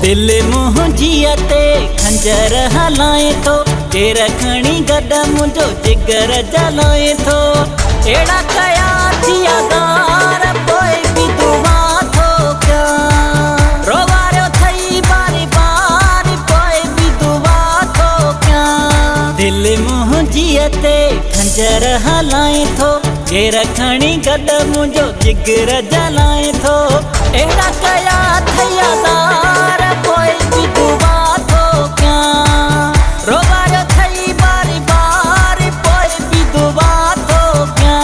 दिल मुंहिंजीअ ते खंजर हलाए थो, केर खणी गॾु मुंहिंजो जिगर जलाए थो। अहिड़ा कया थी यादार पोइ बि दुआ थो कयां, रोवारियो थई बारी बारी पोइ बि दुआ थो कयां। दिल मुंहिंजीअ ते खंजर हलाए थो, केर खणी गॾु मुंहिंजो जिगर जलाए थो। अहिड़ा कया थई यादार पोइ बि दुआ थो कयां, रोवारियो थई बारी बारी पोइ बि दुआ थो कयां।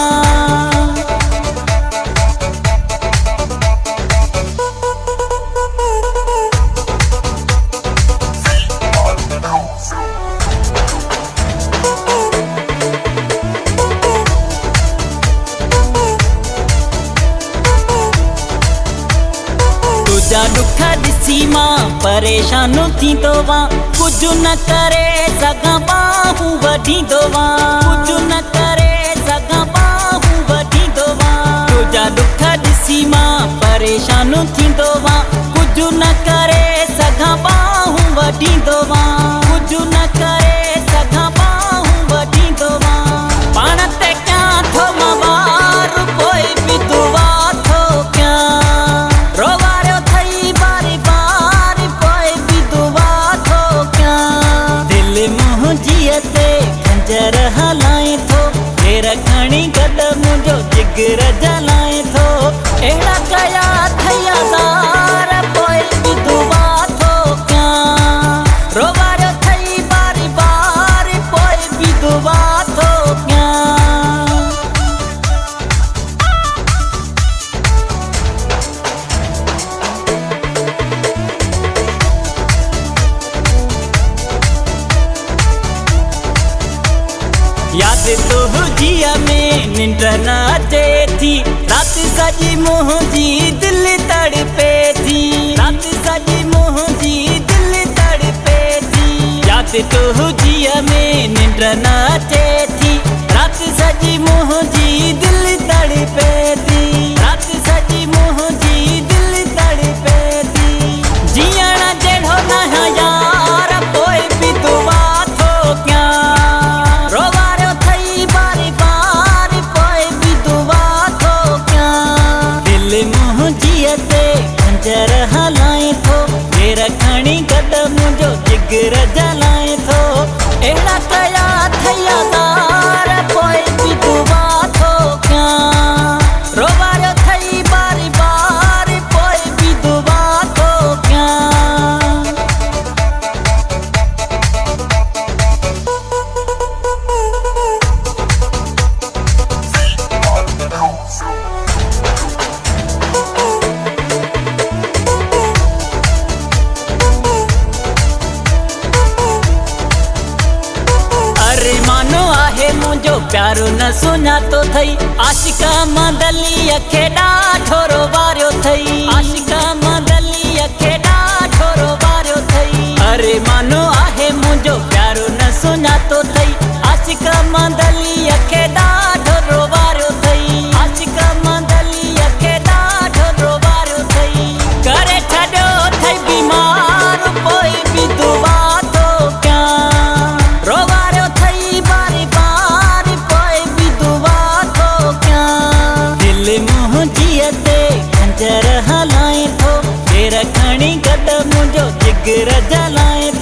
तुझा दुख ॾिसी मां परेशान थींदो वां, कुझु न करे सघां बाहूं वठींदो वां, कुझु न करे सघां बाहूं वठींदो वां। तुझा दुख ॾिसी मां परेशान थींदो वां, कुझु न करे सघां बाहूं वठींदो वां, कुझु न करे सघां बाहूं वठींदो वां। पाण ते कयां थो मां वार पोइ बि दुआ थो कयां, रोवारियो थई बारी बारी पोइ बि दुआ थो कयां। दिल मुंहिंजीअ ते खंजर हलाए थो, केर खणी गॾु मुंहिंजो जिगर जलाए थो। अहिड़ा कया थई यादार पोइ बि दुआ थो कयां, रोवारियो थई बारी बारी पोइ बि दुआ थो कयां। याद तुंहिंजीअ में निंड न अचे थी, राति सॼी मुंहिंजी दिलि तड़पे थी, राति सॼी मुंहिंजी दिलि तड़पे थी। याद तुंहिंजीअ में निंड न अचे थी, राति सॼी मुंहिंजी दिलि तड़पे थी, राति सॼी मुंहिंजी दिलि तड़पे थी। जीअण जहिड़ो न यार पोइ बि दुआ थो कयां, रोवारियो थई बारी बारी पोइ बि दुआ थो कयां। दिल मुंहिंजीअ ते खंजर हलाए थो, केर खणी गॾु मुंहिंजो जिगर जलाए थो। अहिड़ा कया थई यादार पोइ बि दुआ थो कयां, रोवारियो थई बारी बारी पोइ बि दुआ थो कयां। अरे मानो आहे मुंहिंजो प्यारो न सुञातो थई, आशिका मां दलीअ खे ॾाढो रोवारियो थई, आशिका मां दलीअ खे ॾाढो रोवारियो थई। अरे मानो आहे मुंहिंजो प्यारो न सुञातो थई, आशिका मां दलीअ खे ॾाढो रोवारियो थई, आशिका मां दलीअ खे ॾाढो रोवारियो थई। करे छॾियो थई बीमार पोइ बि दुआ थो कयां, रोवारियो थई बारी बारी पोइ बि दुआ थो कयां। दिल मुंहिंजीअ ते खंजर हलाए थो, केर खणी गॾु मुंहिंजो जिगर जलाए थो।